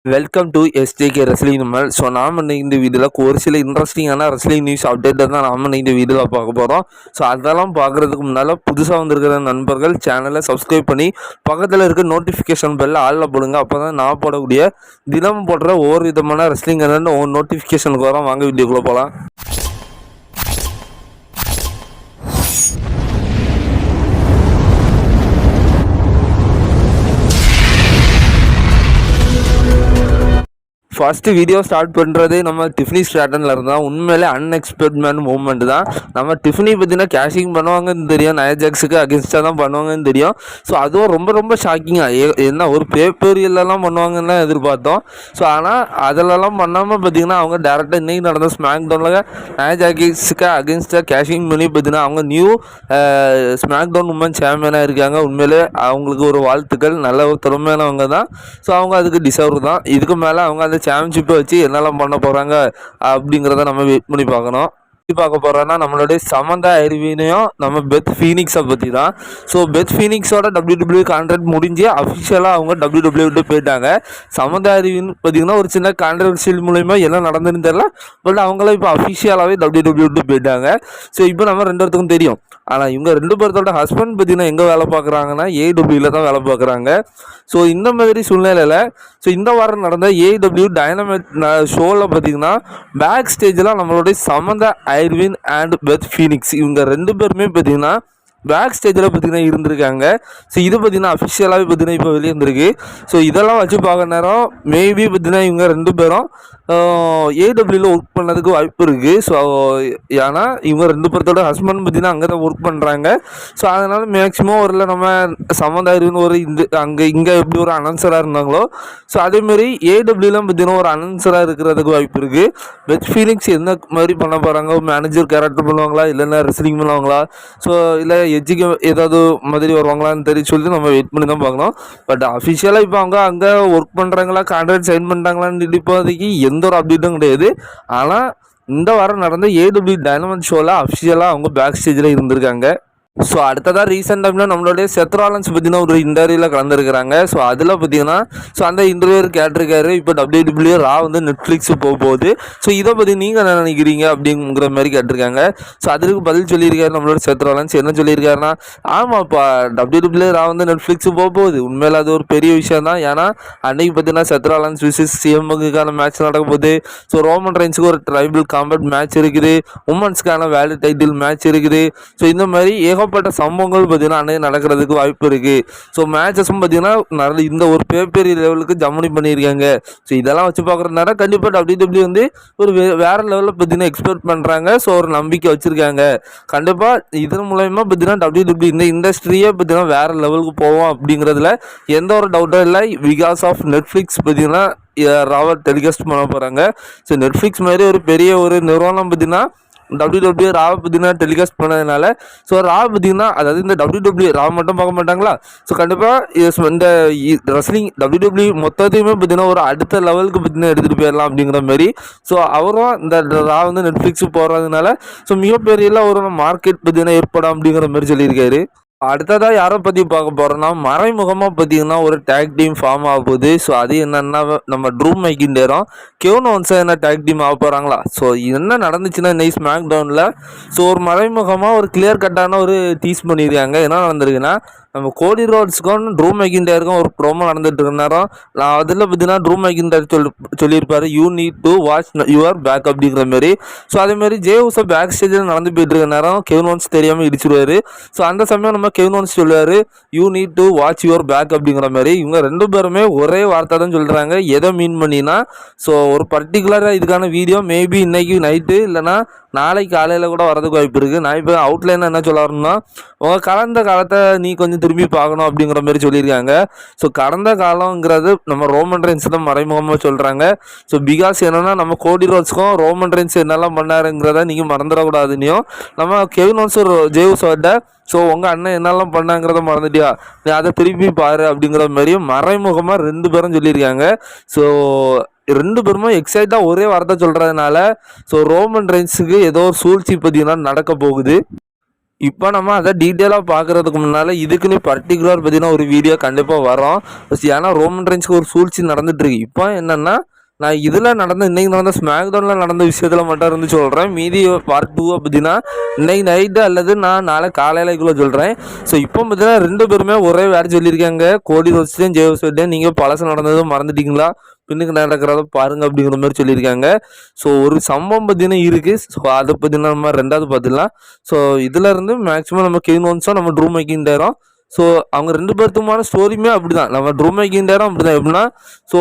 Welcome to SJK wrestling நம்மள். So நாம் இந்த வீடியோவில் ஒரு சில இன்ட்ரெஸ்டிங்கான ரெஸ்லிங் நியூஸ் அப்டேட்டை தான் நாம் இந்த வீடியோவில் பார்க்க போகிறோம். ஸோ அதெல்லாம் பார்க்குறதுக்கு முன்னால் புதுசாக வந்திருக்கிற நண்பர்கள் சேனலை சப்ஸ்கிரைப் பண்ணி பக்கத்தில் இருக்க நோட்டிஃபிகேஷன் பெல்ல ஆளில் போடுங்க. அப்போ தான் நான் போடக்கூடிய தினம் போடுற ஒவ்வொரு விதமான ரெஸ்லிங் என்னென்னு நோட்டிஃபிகேஷனுக்கு வரோம். வாங்க வீடியோக்குள்ளே போகலாம். ஃபஸ்ட்டு வீடியோ ஸ்டார்ட் பண்ணுறது நம்ம டிஃப்னி ஸ்ட்ராட்டனில் இருந்தால் உண்மையிலே அன்எக்ஸ்பெக்ட்மெண்ட் மூவ்மெண்ட் தான். நம்ம டிஃப்னி பார்த்தீங்கன்னா கேஷிங் பண்ணுவாங்கன்னு தெரியும், நயஜாக்ஸுக்கு அகேன்ஸ்டாக தான் பண்ணுவாங்கன்னு தெரியும். ஸோ அதுவும் ரொம்ப ஷாக்கிங்காக என்ன ஒரு பேப்பரியெல்லாம் பண்ணுவாங்கன்னு தான் எதிர்பார்த்தோம். ஸோ ஆனால் அதிலெல்லாம் பண்ணாமல் பார்த்தீங்கன்னா அவங்க டேரெக்டாக இன்றைக்கி நடந்த ஸ்மாக் டவுனில் நயஜாக்ஸுக்கு அகேன்ஸ்டாக கேஷிங் பண்ணி பார்த்தீங்கன்னா அவங்க நியூ ஸ்மாக் டவுன் உமன் சாம்பியனாக இருக்காங்க. உண்மையிலே அவங்களுக்கு ஒரு வாழ்த்துக்கள், நல்ல ஒரு திறமையானவங்க தான். ஸோ அவங்க அதுக்கு டிசர்வ் தான். இதுக்கு மேலே அவங்க அந்த சாம்பியன்ஷிப்பை வச்சு என்னெல்லாம் பண்ண போகிறாங்க அப்படிங்கிறத நம்ம வெயிட் பண்ணி பார்க்கணும். பார்க்க போகிறோன்னா நம்மளுடைய சமந்தா ஐர்வினையும் நம்ம பெத் ஃபீனிக்ஸை பற்றி தான். ஸோ பெத் ஃபீனிக்ஸோட WWE கான்ட்ராக்ட் முடிஞ்சு அஃபிஷியலாக அவங்க WWE விட்டு போயிட்டாங்க. சமந்தா ஐர்வின் பார்த்திங்கன்னா ஒரு சின்ன கான்ட்ரவர்ஷியல் மூலயமா என்ன நடந்ததுன்னு தெரியல, பட் அவங்களும் இப்போ அஃபிஷியலாகவே WWE விட்டு போயிட்டாங்க. ஸோ இப்போ நம்ம ரெண்டு பேர்த்துக்கும் தெரியும். ஆனால் இவங்க ரெண்டு பேர்த்தோட ஹஸ்பண்ட் பார்த்திங்கன்னா எங்கே வேலை பார்க்குறாங்கன்னா AEWவில் தான் வேலை பார்க்குறாங்க. ஸோ இந்த மாதிரி சூழ்நிலையில் இந்த வாரம் நடந்த AEW டைனமைட் ஷோவில் பார்த்திங்கன்னா பேக் ஸ்டேஜில் நம்மளுடைய சமந்தா ஐர்வின் அண்ட் பெத் ஃபீனிக்ஸ் இவங்க ரெண்டு பேருமே பார்த்திங்கன்னா பேக் ஸ்டேஜில் பார்த்திங்கன்னா இருந்திருக்காங்க. ஸோ இது பார்த்திங்கன்னா அஃபிஷியலாகவே பார்த்திங்கன்னா இப்போ வெளியே இருந்திருக்கு. ஸோ இதெல்லாம் வச்சு பார்க்க நேரம் மேபி பார்த்திங்கன்னா இவங்க ரெண்டு பேரும் AEWவில் ஒர்க் பண்ணதுக்கு வாய்ப்பு இருக்குது. ஸோ ஏன்னா இவங்க ரெண்டு பேர்த்தோட ஹஸ்பண்ட் பார்த்திங்கன்னா அங்கே தான் ஒர்க் பண்ணுறாங்க. ஸோ அதனால் மேக்ஸிமம் ஒரு நம்ம சம்மந்தம் இருக்குன்னு ஒரு இங்கே எப்படி ஒரு அனௌன்சராக இருந்தாங்களோ ஸோ அதேமாரி AEWவில் பார்த்திங்கன்னா ஒரு அனௌன்சராக இருக்கிறதுக்கு வாய்ப்பு இருக்குது. பெத் ஃபீனிக்ஸ் என்ன மாதிரி பண்ண போகிறாங்க, மேனேஜர் கேரக்டர் பண்ணுவாங்களா இல்லைன்னா ரெஸ்லிங் பண்ணுவாங்களா, ஸோ இல்லை எஜ்ஜுக்கு ஏதாவது மாதிரி வருவாங்களான்னு சொல்லி நம்ம வெயிட் பண்ணி தான் பார்க்கணும். பட் அஃபிஷியலாக இப்போ அவங்க அங்கே ஒர்க் பண்ணுறாங்களா, கான்ட்ராக்ட் சைன் பண்ணுறாங்களான்னு இப்போதைக்கு எந்த ஒரு அப்டேட்டும் கிடையாது. ஆனால் இந்த வாரம் நடந்த AEW டைனமைட் ஷோவில் அஃபிஷியலாக அவங்க பேக் ஸ்டேஜில் இருந்திருக்காங்க. ஸோ அடுத்ததாக ரீசெண்ட் டைமில் நம்மளுடைய செத் ராலன்ஸ் பார்த்தீங்கன்னா ஒரு இன்டர்வியூவில் கலந்துருக்கிறாங்க. ஸோ அதில் பார்த்தீங்கன்னா அந்த இன்டர்வியூ கேட்டிருக்காரு இப்போ WWE ரா நெட்ஃப்ளிக்ஸு போகுது. ஸோ இதை பற்றி நீங்கள் என்ன நினைக்கிறீங்க அப்படிங்கிற மாதிரி கேட்டிருக்காங்க. ஸோ அதுக்கு பதில் சொல்லியிருக்காரு நம்மளோட செத் ராலன்ஸ். என்ன சொல்லியிருக்காருன்னா, ஆமாப்பா WWE ரா நெட்ஃப்ளிக்ஸு போகுது, உண்மையில் அது ஒரு பெரிய விஷயம் தான். ஏன்னா அன்றைக்கி பார்த்தீங்கன்னா செத் ராலன்ஸ் விசஸ் CM-க்கான மேட்ச் நடக்க போகுது. ஸோ ரோமன் ரெயின்ஸுக்கு ஒரு ட்ரைபிள் காம்பேட் மேட்ச் இருக்குது, உமன்ஸ்க்கான வேர்ல்டு டைட்டில் மேட்ச் இருக்குது. ஸோ இந்த மாதிரி ஏகப்பட்ட சம்பவங்கள் பார்த்தீங்கன்னா அன்னைக்கு நடக்கிறதுக்கு வாய்ப்பு இருக்குது. ஸோ மேட்சஸும் பார்த்தீங்கன்னா இந்த ஒரு பெரிய லெவலுக்கு ஜம்னி பண்ணியிருக்காங்க. ஸோ இதெல்லாம் வச்சு பார்க்குறதுனால கண்டிப்பாக WWE ஒரு வேறு லெவலில் பார்த்தீங்கன்னா எக்ஸ்பெக்ட் பண்ணுறாங்க. ஸோ ஒரு நம்பிக்கை வச்சுருக்காங்க. கண்டிப்பாக இதன் மூலயமா பார்த்தீங்கன்னா WWE இந்த இண்டஸ்ட்ரியே பார்த்தீங்கன்னா வேறு லெவலுக்கு போவோம் அப்படிங்கிறதுல எந்த ஒரு டவுட்டும் இல்லை. பிகாஸ் ஆஃப் நெட்ஃப்ளிக்ஸ் பார்த்தீங்கன்னா ராவ டெலிகாஸ்ட் பண்ண போகிறாங்க. ஸோ நெட்ஃப்ளிக்ஸ் மாதிரி ஒரு பெரிய ஒரு நிறுவனம் பார்த்தீங்கன்னா WWE ராவை பார்த்தீங்கன்னா டெலிகாஸ்ட் பண்ணதுனால ஸோ ரா பார்த்தீங்கன்னா அதாவது இந்த WWE ரா மட்டும் பார்க்க மாட்டாங்களா. ஸோ கண்டிப்பாக இந்த ரெஸ்லிங் WWE மொத்தத்தையுமே பார்த்தீங்கன்னா ஒரு அடுத்த லெவலுக்கு பார்த்தீங்கன்னா எடுத்துகிட்டு போயிடலாம் அப்படிங்கிற மாதிரி. ஸோ அவரும் இந்த ரா நெட்ஃப்ளிக்ஸுக்கு போகிறதுனால ஸோ மிகப்பெரிய ஒரு மார்க்கெட் பார்த்தீங்கன்னா ஏற்படும் அப்படிங்கிற மாதிரி சொல்லியிருக்காரு. அடுத்ததாக யாரை பற்றி பார்க்க போகிறோன்னா, மறைமுகமாக பார்த்தீங்கன்னா ஒரு டேக் டீம் ஃபார்ம் ஆக போகுது. ஸோ அது என்னென்னா நம்ம ட்ரூ மைக்கிண்டேரும் கெவின் ஓவன்ஸும் என்ன டேக் டீம் ஆக போகிறாங்களா. ஸோ என்ன நடந்துச்சுன்னா இன்னைக்கு ஸ்மாக் டவுனில் ஸோ ஒரு மறைமுகமாக ஒரு கிளியர் கட்டான ஒரு டீஸ் பண்ணியிருக்காங்க. என்ன நடந்திருக்குன்னா, நம்ம கோடி ரோட்ஸுக்கும் ட்ரூ மைக்கிண்டேருக்கும் ஒரு ப்ரோமோ நடந்துட்டு இருந்தாரோ. அதில் பார்த்தீங்கன்னா ட்ரூ மைக்கிண்டேர் சொல்லியிருப்பாரு, you need to watch your back அப்படிங்கிற மாதிரி. ஸோ அதேமாதிரி ஜேவுஸை பேக் ஸ்டேஜில் நடந்து போயிட்டு இருக்க நேரம் கெவின் ஓவன்ஸ் தெரியாமல் இடிச்சிருவார். ஸோ அந்த சமயம் நம்ம கெவின் ஓவன்ஸ் சொல்லுவார், you need to watch your back அப்படிங்கிற மாதிரி. இவங்க ரெண்டு பேருமே ஒரே வார்த்தை தான் சொல்கிறாங்க. எதை மீன் பண்ணினா ஸோ ஒரு பர்டிகுலராக இதுக்கான வீடியோ மேபி இன்னைக்கு நைட்டு இல்லைனா நாளைக்கு காலையில் கூட வரதுக்கு வாய்ப்பு இருக்குது. நான் இப்போ அவுட்லைனாக என்ன சொல்ல வரணும்னா, உங்கள் கடந்த காலத்தை நீ கொஞ்சம் திரும்பி பார்க்கணும் அப்படிங்கிற மாதிரி சொல்லியிருக்காங்க. ஸோ கடந்த காலங்கிறது நம்ம ரோமன் ரெயின்ஸ் தான் மறைமுகமாக சொல்கிறாங்க. ஸோ பிகாஸ் என்னென்னா நம்ம கோடி ரோட்ஸ்க்கும் ரோமன் ரெயின்ஸ் என்னெல்லாம் பண்ணாருங்கிறத நீங்கள் மறந்துடக்கூடாதுன்னையும் நம்ம கெவின் ஓவன்ஸ் ஜேவுஸோட ஸோ உங்கள் அண்ணன் என்னெல்லாம் பண்ணாங்கிறத மறந்துட்டியா, நீ அதை திருப்பி பாரு அப்படிங்கிற மாதிரியும் மறைமுகமாக ரெண்டு பேரும் சொல்லியிருக்காங்க. ஸோ ரெண்டு பேருமே எக்ஸைட்டாக ஒரே வார்த்தை சொல்கிறதுனால ஸோ ரோமன் ரெயின்ஸுக்கு ஏதோ ஒரு சூழ்ச்சி பார்த்தீங்கன்னா நடக்க போகுது. இப்போ நம்ம அதை டீட்டெயிலாக பார்க்குறதுக்கு முன்னால் இதுக்குன்னு பர்டிகுலர் பார்த்தீங்கன்னா ஒரு வீடியோ கண்டிப்பாக வரும். ஏன்னா ரோமன் ரெயின்ஸ்க்கு ஒரு சூழ்ச்சி நடந்துகிட்ருக்கு. இப்போ என்னென்னா நான் இதில் இன்றைக்கி நடந்த ஸ்மாக்டவுனில் நடந்த விஷயத்தில் மட்டும் இருந்து சொல்கிறேன். மீதி பார்ட் 2 பார்த்தீங்கன்னா இன்றைக்கி நைட்டு அல்லது நான் நாளை காலையிலக்குள்ளே சொல்கிறேன். ஸோ இப்போ பார்த்தீங்கன்னா 2 பேருமே ஒரே வேறு சொல்லியிருக்காங்க. கோடி ரோஸ்டையும் ஜேவஸ்வட்டையும் நீங்கள் பழசம் நடந்ததும் மறந்துட்டீங்களா, பின்னுக்கு நடக்கிறத பாருங்கள் அப்படிங்கிற மாதிரி சொல்லியிருக்காங்க. ஸோ ஒரு சம்பவம் பார்த்தீங்கன்னா இருக்குது. ஸோ அதை பார்த்தீங்கன்னா நம்ம 2வது பார்த்துக்கலாம். ஸோ இதில் இருந்து மேக்ஸிமம் நம்ம கெவின் ஓவன்ஸும் நம்ம ட்ரூ மெக்கின்டைரும். ஸோ அவங்க 2 பேர்த்துக்குமான ஸ்டோரியுமே அப்படி தான். நம்ம ட்ரூ மெக்கின்டைரும் அப்படி தான். எப்படின்னா ஸோ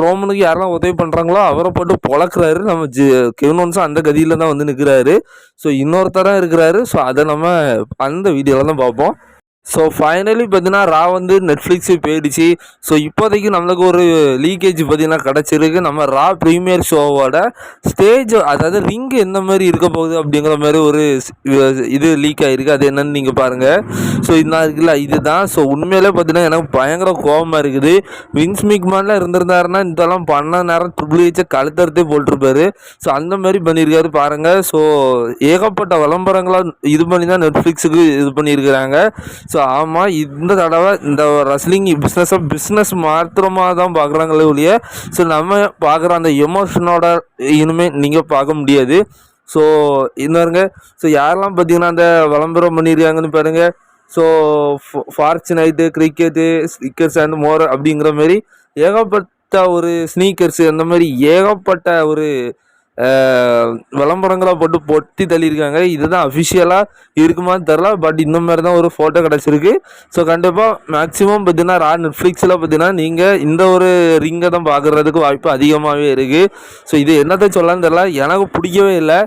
ரோமனுக்கு யாரெல்லாம் உதவி பண்ணுறாங்களோ அவரை போட்டு பொழக்கிறாரு. நம்ம கெவின் ஓவன்ஸும் அந்த கதியில் தான் வந்து நிற்கிறாரு. ஸோ இன்னொருத்தராக இருக்கிறாரு. ஸோ அதை நம்ம அந்த வீடியோவில் தான் பார்ப்போம். ஸோ ஃபைனலி பார்த்தீங்கன்னா ரா வந்து நெட்ஃப்ளிக்ஸு போயிடுச்சு. ஸோ இப்போதைக்கு நம்மளுக்கு ஒரு லீக்கேஜ் பார்த்தீங்கன்னா கிடச்சிருக்கு. நம்ம ரா ப்ரீமியர் ஷோவோட ஸ்டேஜ், அதாவது ரிங்கு எந்த மாதிரி இருக்க போகுது அப்படிங்கிற மாதிரி ஒரு இது லீக் ஆகிருக்கு. அது என்னன்னு நீங்கள் பாருங்கள். ஸோ இதுதான் இருக்குல்ல, இதுதான். ஸோ உண்மையிலே பார்த்தீங்கன்னா எனக்கு பயங்கர கோபமாக இருக்குது. வின்ஸ் மிக்மேனில் இருந்திருந்தாருன்னா இதெல்லாம் பண்ண நேரம் ட்ரிபிள் ஹெச்சை கழுத்தறுத்தே போட்டிருப்பாரு. ஸோ அந்த மாதிரி பண்ணியிருக்காரு பாருங்கள். ஸோ ஏகப்பட்ட விளம்பரங்களாக இது பண்ணி தான் நெட்ஃப்ளிக்ஸுக்கு இது பண்ணியிருக்கிறாங்க. ஸோ ஆமாம், இந்த தடவை இந்த ரெஸ்லிங் பிஸ்னஸ் மாத்திரமாக தான் பார்க்குறாங்களே ஒழிய ஸோ நம்ம பார்க்குற அந்த எமோஷனோட இனிமேல் நீங்கள் பார்க்க முடியாது. ஸோ இன்னொருங்க, ஸோ யாரெல்லாம் பார்த்தீங்கன்னா அந்த விளம்பரம் பண்ணியிருக்காங்கன்னு பாருங்கள். So Fortnite, cricket, Snickers and more அப்படிங்கிற மாதிரி ஏகப்பட்ட ஒரு ஸ்னீக்கர்ஸு, அந்த மாதிரி ஏகப்பட்ட ஒரு விளம்பரங்களை போட்டு பொட்டி தள்ளியிருக்காங்க. இதுதான் அஃபிஷியலாக இருக்குமான்னு தெரில. பட் இந்த மாதிரி தான் ஒரு ஃபோட்டோ கிடச்சிருக்கு. ஸோ கண்டிப்பாக மேக்ஸிமம் பார்த்தீங்கன்னா நெட்ஃப்ளிக்ஸில் பார்த்தீங்கன்னா நீங்கள் இந்த ஒரு ரிங்கை தான் பார்க்குறதுக்கு வாய்ப்பு அதிகமாகவே இருக்குது. ஸோ இது என்னத்தை சொல்லலான்னு தெரில, எனக்கு பிடிக்கவே இல்லை.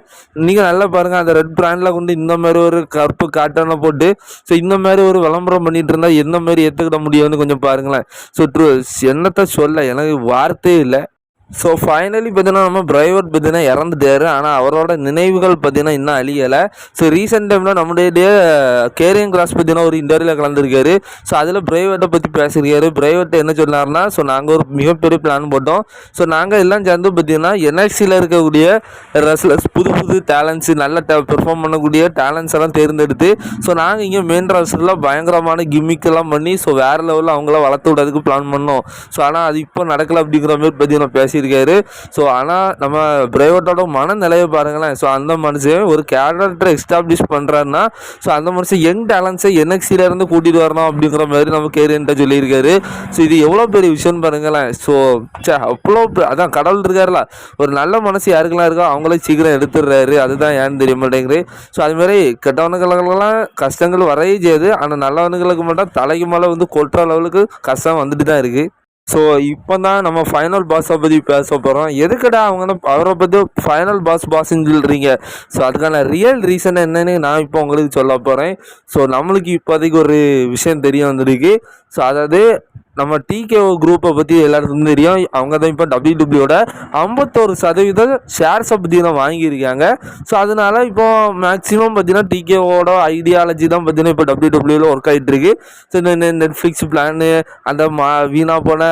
நீங்கள் நல்லா பாருங்கள், அந்த ரெட் பிராண்டில் கொண்டு இந்த மாதிரி ஒரு கருப்பு காட்டனை போட்டு ஸோ இந்த மாதிரி ஒரு விளம்பரம் பண்ணிகிட்டு இருந்தால் எந்த மாதிரி ஏற்றுக்கிட முடியும்னு கொஞ்சம் பாருங்களேன். ஸோ என்னத்தை சொல்ல எனக்கு வார்த்தையே இல்லை. ஸோ ஃபைனலி பார்த்தீங்கன்னா நம்ம பிரைவட் பார்த்தீங்கன்னா இறந்துட்டார். ஆனால் அவரோட நினைவுகள் பார்த்தீங்கன்னா இன்னும் அழியலை. ஸோ ரீசெண்ட் டைமில் நம்முடைய கேரியன் கிராஸ் பார்த்தீங்கன்னா ஒரு இன்டர்வியூவில் கலந்துருக்காரு. ஸோ அதில் பிரைவேட்டை பற்றி பேசியிருக்காரு. பிரைவேட் என்ன சொன்னார்னா, ஸோ நாங்கள் ஒரு மிகப்பெரிய பிளான் போட்டோம். ஸோ நாங்கள் எல்லாம் சேர்ந்து பார்த்தீங்கன்னா NXTயில் இருக்கக்கூடிய ரெஸ்லர்ஸ், புது டேலண்ட்ஸு, நல்ல பெர்ஃபார்ம் பண்ணக்கூடிய டேலண்ட்ஸ் எல்லாம் தேர்ந்தெடுத்து ஸோ நாங்கள் இங்கே மெயின் ராஸ்டரில் பயங்கரமான கிம்மிக்கெல்லாம் பண்ணி ஸோ வேறு லெவலில் அவங்கள வளர்த்து விடாதுக்கு பிளான் பண்ணோம். ஸோ ஆனால் அது இப்போ நடக்கலை அப்படிங்கிற மாதிரி பார்த்தீங்கன்னா பேசி இருக்காரு. ஸோ ஆனால் நம்ம பிரைவேட்டோட மனநிலையை பாருங்களேன். ஸோ அந்த மனுஷன் ஒரு கேரக்டரை எஸ்டாப்ளிஷ் பண்ணுறாருன்னா ஸோ அந்த மனுஷன் யங் டேலண்ட்ஸை NXTல இருந்து கூட்டிகிட்டு வரணும் அப்படிங்கிற மாதிரி நம்ம கேரியன்ட்ட சொல்லியிருக்காரு. ஸோ இது எவ்வளோ பெரிய விஷயம்னு பாருங்களேன். ஸோ அவ்வளோ அதான் கடவுள் இருக்காருல, ஒரு நல்ல மனசு யாருக்கெல்லாம் இருக்கோ அவங்களே சீக்கிரம் எடுத்துடுறாரு. அதுதான் ஏன்னு தெரிய மாட்டேங்குது. ஸோ அதுமாதிரி கெட்டவனுங்களுக்கெல்லாம் கஷ்டங்கள் வரையே செய்யுது. ஆனால் நல்லவனுங்களுக்கு மட்டும் தலைக்கு மேலே வந்து கொட்டுற லெவலுக்கு கஷ்டம் வந்துட்டு தான் இருக்குது. ஸோ இப்போ தான் நம்ம ஃபைனல் பாஸை பற்றி பேச போகிறோம். எதுக்கடா அவங்க அவரை பற்றி ஃபைனல் பாஸ்ன்னு சொல்கிறீங்க? ஸோ அதுக்கான ரியல் ரீசன் என்னன்னு நான் இப்போ உங்களுக்கு சொல்ல போகிறேன். ஸோ நம்மளுக்கு இப்போதைக்கு ஒரு விஷயம் தெரிய வந்திருக்கு. ஸோ அதாவது நம்ம TKO குரூப்பை பற்றி எல்லாருக்கும் தெரியும். அவங்க தான் இப்போ WWEயோட 51% ஷேர்ஸை பற்றி தான் வாங்கியிருக்காங்க. ஸோ அதனால் இப்போ மேக்ஸிமம் பார்த்தீங்கன்னா TKOவோட ஐடியாலஜி தான் பார்த்தீங்கன்னா இப்போ WWEயில் ஒர்க் ஆகிட்டுருக்கு. ஸோ இந்த நெட்ஃப்ளிக்ஸ் பிளானு, அந்த வீணாக போன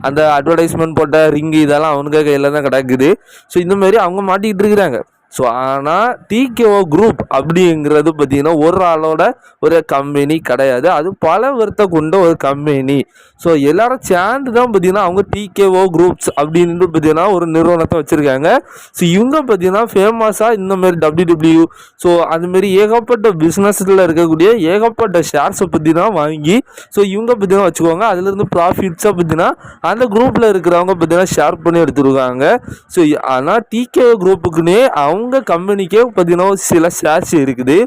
அந்த அட்வர்டைஸ்மெண்ட் போட்ட ரிங்கு இதெல்லாம் அவங்க கையில் தான் கிடக்குது. ஸோ இந்தமாரி அவங்க மாட்டிக்கிட்டு இருக்கிறாங்க. ஸோ ஆனால் TKO குரூப் அப்படிங்கிறது பார்த்திங்கன்னா ஒரு ஆளோட ஒரு கம்பெனி கிடையாது. அது பல வருத்த கொண்ட ஒரு கம்பெனி. ஸோ எல்லாரும் சேர்ந்து தான் பார்த்திங்கன்னா அவங்க TKO குரூப்ஸ் அப்படின்ட்டு பார்த்திங்கன்னா ஒரு நிறுவனத்தை வச்சுருக்காங்க. ஸோ இவங்க பார்த்திங்கன்னா ஃபேமஸாக இந்தமாரி WWE ஸோ அதுமாரி ஏகப்பட்ட பிஸ்னஸில் இருக்கக்கூடிய ஏகப்பட்ட ஷேர்ஸை பற்றி தான் வாங்கி ஸோ இவங்க பார்த்திங்கன்னா வச்சுக்குவாங்க. அதுலேருந்து ப்ராஃபிட்ஸை பார்த்திங்கன்னா அந்த குரூப்பில் இருக்கிறவங்க பார்த்திங்கன்னா ஷேர் பண்ணி எடுத்துருக்காங்க. ஸோ ஆனால் TKO குரூப்புக்குன்னே அவங்க கம்பெனிக்கே பார்த்தீங்கன்னா சில ஷேர்ஸ் இருக்குது.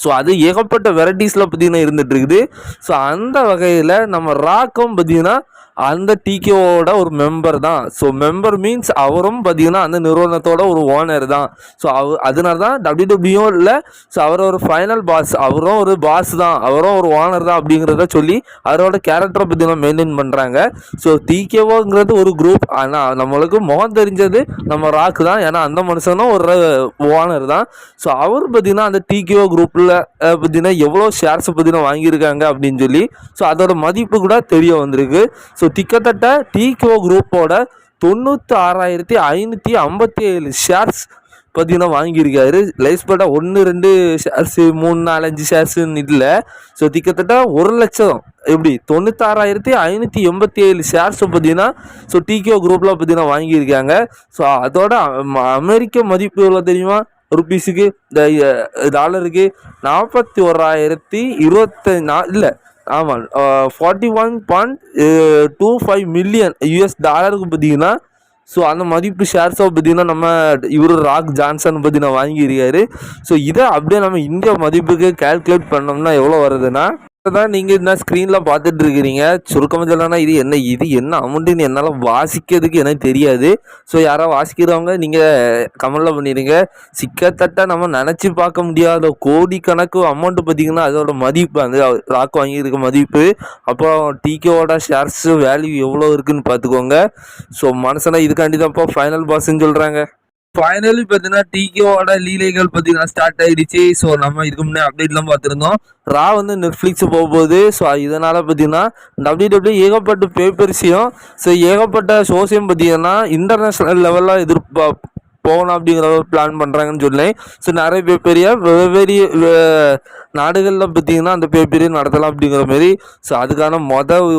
ஸோ அது ஏகப்பட்ட வெரைட்டிஸில் பார்த்தீங்கன்னா இருந்துகிட்டு இருக்குது. ஸோ அந்த வகையில் நம்ம ராக்கும் பார்த்தீங்கன்னா அந்த TKOவோட ஒரு மெம்பர் தான். ஸோ மெம்பர் மீன்ஸ் அவரும் பார்த்தீங்கன்னா அந்த நிறுவனத்தோட ஒரு ஓனர் தான். ஸோ அதனால தான் WWE இல்லை. ஸோ அவர் ஒரு ஃபைனல் பாஸ், அவரும் ஒரு பாஸ் தான், அவரும் ஒரு ஓனர் தான் அப்படிங்கிறத சொல்லி அவரோட கேரக்டரை பார்த்தீங்கன்னா மெயின்டைன் பண்ணுறாங்க. ஸோ TKOங்கிறது ஒரு குரூப். ஆனால் நம்மளுக்கு முகம் தெரிஞ்சது நம்ம ராக்கு தான். ஏன்னா அந்த மனுஷனும் ஒரு ஓனர் தான். ஸோ அவர் பார்த்தீங்கன்னா அந்த TKO குரூப்பில் பார்த்தீங்கன்னா எவ்வளோ ஷேர்ஸை பார்த்தீங்கன்னா வாங்கியிருக்காங்க அப்படின்னு சொல்லி ஸோ அதோட மதிப்பு கூட தெரிய வந்திருக்கு. ஸோ கிட்டத்தட்ட TKO குரூப்போட 96,557 ஷேர்ஸ் பார்த்தீங்கன்னா வாங்கியிருக்காரு. லைஸ்பேட்டா 1, 2 ஷேர்ஸு 3, 4, 5 ஷேர்ஸுன்னு இல்ல. ஸோ கிட்டத்தட்ட 1,00,000 எப்படி 96,587 ஷேர்ஸை பார்த்தீங்கன்னா ஸோ டிகேஓ குரூப்பில் பார்த்தீங்கன்னா வாங்கியிருக்காங்க. ஸோ அதோட அமெரிக்க மதிப்பு எவ்வளோ தெரியுமா? ருப்பீஸுக்கு இந்த டாலருக்கு 41,025 இல்லை ஆமாம் 41.25 மில்லியன் யூஎஸ் டாலருக்கு பார்த்தீங்கன்னா ஸோ அந்த மதிப்பு ஷேர்ஸை பார்த்தீங்கன்னா நம்ம இவர் ராக் ஜான்சன் பார்த்தீங்கன்னா வாங்கியிருக்காரு. ஸோ இதை அப்படியே நம்ம இந்தியா மதிப்புக்கு கால்குலேட் பண்ணோம்னா எவ்வளோ வருதுன்னா தான் நீங்கள் இந்த ஸ்க்ரீனில் பார்த்துட்டு இருக்கிறீங்க. சுருக்கமாக சொல்லணும்னா இது என்ன அமௌண்ட்டுன்னு என்னால் வாசிக்கிறதுக்கு எனக்கு தெரியாது. ஸோ யாராவது வாசிக்கிறவங்க நீங்கள் கமெண்டில் பண்ணிடுங்க. கிட்டத்தட்ட நம்ம நினச்சி பார்க்க முடியாத கோடிக்கணக்கு அமௌண்ட்டு பார்த்திங்கன்னா அதோட மதிப்பு அந்த ராக் வாங்கியிருக்க மதிப்பு அப்புறம் டிகேவோட ஷேர்ஸ் வேல்யூ எவ்வளோ இருக்குதுன்னு பார்த்துக்கோங்க. ஸோ மனுஷனா இதுக்காண்டி தான்ப்பா ஃபைனல் பாஸ்ன்னு சொல்கிறாங்க. ஃபைனலி பார்த்தீங்கன்னா டிகேவோட லீலைகள் பார்த்தீங்கன்னா ஸ்டார்ட் ஆகிடுச்சு. ஸோ நம்ம இதுக்கு முன்னே அப்டேட்லாம் பார்த்துருந்தோம். ரா வந்து நெட்ஃப்ளிக்ஸ் போகும்போது ஸோ இதனால் பார்த்தீங்கன்னா WWE ஏகப்பட்ட பேப்பர்ஸையும் ஸோ ஏகப்பட்ட ஷோஸையும் பார்த்தீங்கன்னா இன்டர்நேஷ்னல் லெவலில் போகணும் அப்படிங்கிற ஒரு பிளான் பண்ணுறாங்கன்னு சொன்னேன். ஸோ நிறைய பெரிய வெவ்வேறு நாடுகளில் பார்த்தீங்கன்னா அந்த பேப்பரையும் நடத்தலாம் அப்படிங்கிற மாரி. ஸோ அதுக்கான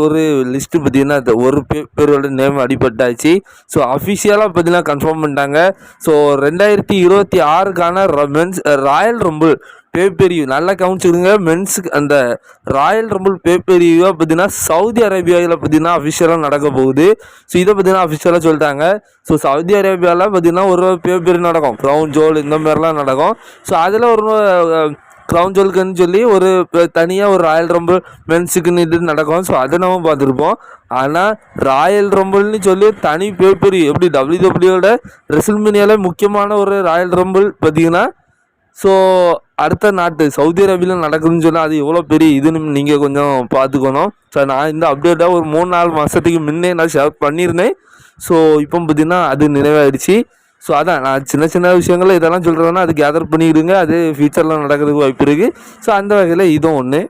ஒரு லிஸ்ட்டு பார்த்தீங்கன்னா ஒரு பேப்பரோட நேம் அடிபட்டாச்சு. ஸோ அஃபிஷியலாக பார்த்தீங்கன்னா கன்ஃபார்ம் பண்ணிட்டாங்க. ஸோ 2026க்கான ராயல் ரம்பிள் பேப்பரியூ நல்லா கவனிச்சுடுங்க. மென்ஸுக்கு அந்த ராயல் ரம்பிள் பேப்பரியூவாக பார்த்தீங்கன்னா சவுதி அரேபியாவில் பார்த்தீங்கன்னா அஃபிஷியலாக நடக்க போகுது. ஸோ இதை பார்த்தீங்கன்னா அஃபிஷியலாக சொல்லிட்டாங்க. ஸோ சவுதி அரேபியாவில் பார்த்தீங்கன்னா ஒரு பேப்பரி நடக்கும், க்ரௌன் ஜோல் இந்த மாதிரிலாம் நடக்கும். ஸோ அதில் ஒரு க்ரௌன் ஜோலுக்குன்னு சொல்லி ஒரு தனியாக ஒரு ராயல் ரம்பிள் மென்ஸுக்குன்னு நடக்கும். ஸோ அதை நம்ம பார்த்துருப்போம். ஆனால் ராயல் ரம்பிள்னு சொல்லி தனி பேப்பரி எப்படி WWEயோட ரெஸ்ல்மேனியாவில் முக்கியமான ஒரு ராயல் ரம்பிள் பார்த்தீங்கன்னா ஸோ அடுத்த நாட்டு சவுதி அரேபியாவில் நடக்குதுன்னு சொன்னால் அது எவ்வளோ பெரிய இதுன்னு நீங்கள் கொஞ்சம் பார்த்துக்கணும். ஸோ நான் இந்த அப்டேட்டாக ஒரு 3-4 மாதத்துக்கு முன்னே நான் ஷேர் பண்ணியிருந்தேன். ஸோ இப்போ பார்த்தீங்கன்னா அது நிறைவாயிடுச்சு. ஸோ அதான் நான் சின்ன சின்ன விஷயங்கள் இதெல்லாம் சொல்கிறேன்னா அது கேதர் பண்ணிவிடுங்க. அது ஃப்யூச்சரில் நடக்கிறதுக்கு வாய்ப்பு இருக்குது. ஸோ அந்த வகையில் இதுவும் ஒன்று.